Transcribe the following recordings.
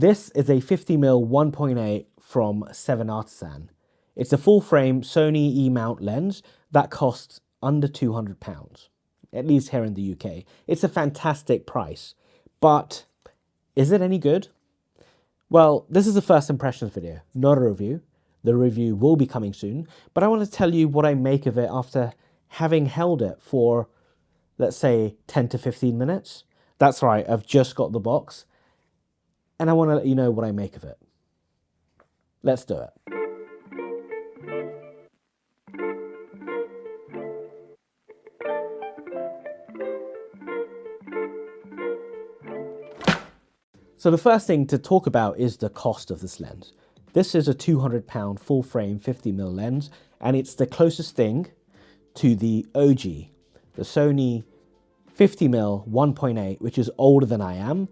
This is a 50mm 1.8 from 7Artisan. It's a full frame Sony E-mount lens that costs under £200, at least here in the UK. It's a fantastic price, but is it any good? Well, this is a first impressions video, not a review. The review will be coming soon, but I want to tell you what I make of it after having held it for, let's say, 10 to 15 minutes. That's right, I've just got the box, and I want to let you know what I make of it. Let's do it. So the first thing to talk about is the cost of this lens. This is a £200 full frame 50mm lens, and it's the closest thing to the OG, the Sony 50mm 1.8, which is older than I am.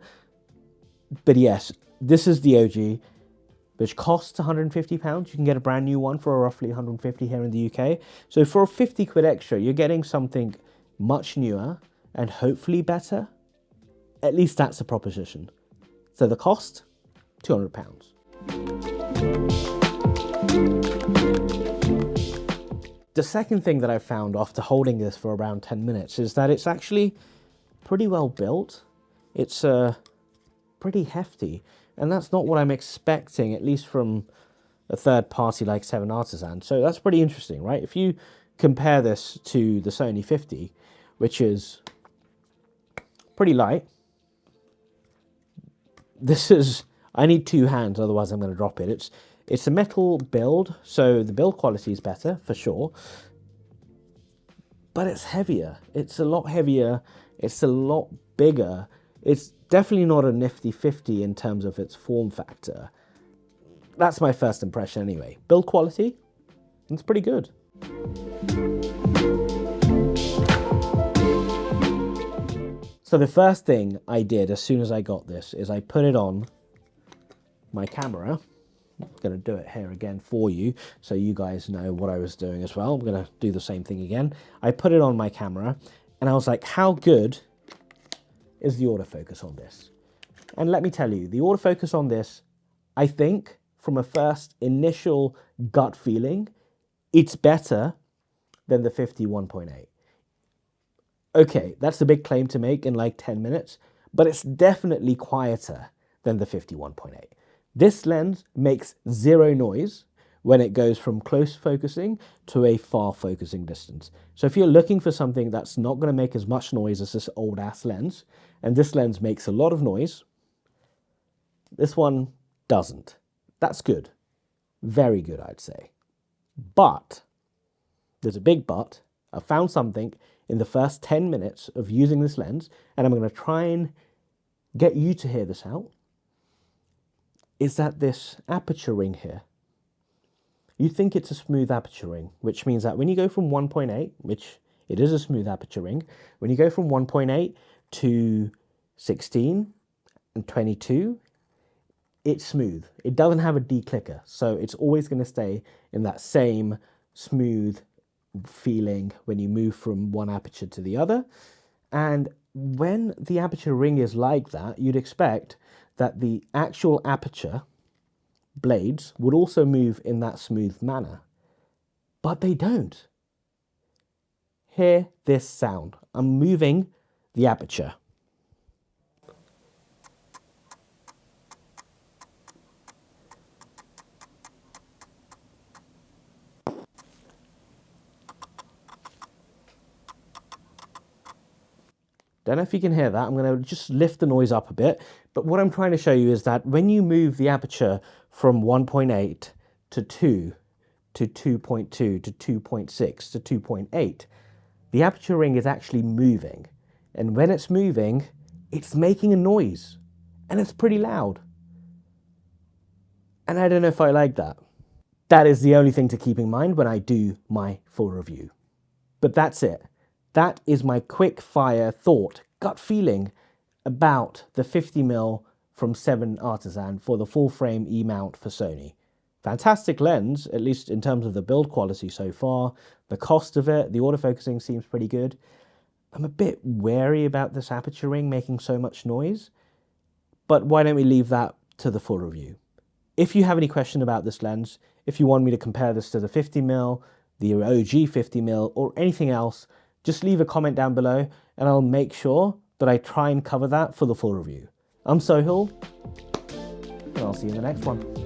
But yes, this is the OG, which costs £150. You can get a brand new one for roughly £150 here in the UK. So for 50 quid extra, you're getting something much newer and hopefully better. At least that's a proposition. So the cost, £200. The second thing that I found after holding this for around 10 minutes is that it's actually pretty well built. It's pretty hefty, and that's not what I'm expecting, at least from a third party like 7Artisan. So that's pretty interesting, right? If you compare this to the Sony 50, which is pretty light, this is, I need two hands, otherwise I'm going to drop it. It's a metal build, so the build quality is better, for sure. But it's heavier. It's a lot heavier. It's a lot bigger. It's definitely not a nifty 50 in terms of its form factor. That's my first impression anyway. Build quality, it's pretty good. So the first thing I did as soon as I got this is I put it on my camera. I'm going to do it here again for you so you guys know what I was doing as well. I'm going to do the same thing again. I put it on my camera and I was like, how good is the autofocus on this? And let me tell you, the autofocus on this, I think from a first initial gut feeling, it's better than the 50 1.8. Okay, that's a big claim to make in like 10 minutes, but it's definitely quieter than the 50 1.8. This lens makes zero noise when it goes from close focusing to a far focusing distance. So if you're looking for something that's not going to make as much noise as this old ass lens, and this lens makes a lot of noise, this one doesn't. That's good. Very good, I'd say. But, there's a big but, I found something in the first 10 minutes of using this lens, and I'm going to try and get you to hear this out, is that this aperture ring here. You think it's a smooth aperture ring, which means that when you go from 1.8, which it is a smooth aperture ring, when you go from 1.8 to 16 and 22, it's smooth. It doesn't have a declicker, so it's always going to stay in that same smooth feeling when you move from one aperture to the other. And when the aperture ring is like that, you'd expect that the actual aperture blades would also move in that smooth manner, but they don't. Hear this sound. I'm moving the aperture. Don't know if you can hear that. I'm going to just lift the noise up a bit. But what I'm trying to show you is that when you move the aperture from 1.8 to 2 to 2.2 to 2.6 to 2.8, the aperture ring is actually moving. And when it's moving, it's making a noise. And it's pretty loud. And I don't know if I like that. That is the only thing to keep in mind when I do my full review. But that's it. That is my quick fire thought, gut feeling about the 50mm from 7Artisan for the full frame E-mount for Sony. Fantastic lens, at least in terms of the build quality so far. The cost of it, the autofocusing seems pretty good. I'm a bit wary about this aperture ring making so much noise, but why don't we leave that to the full review. If you have any question about this lens, if you want me to compare this to the 50mm, the OG 50mm, or anything else, just leave a comment down below and I'll make sure that I try and cover that for the full review. I'm Sohail, and I'll see you in the next one.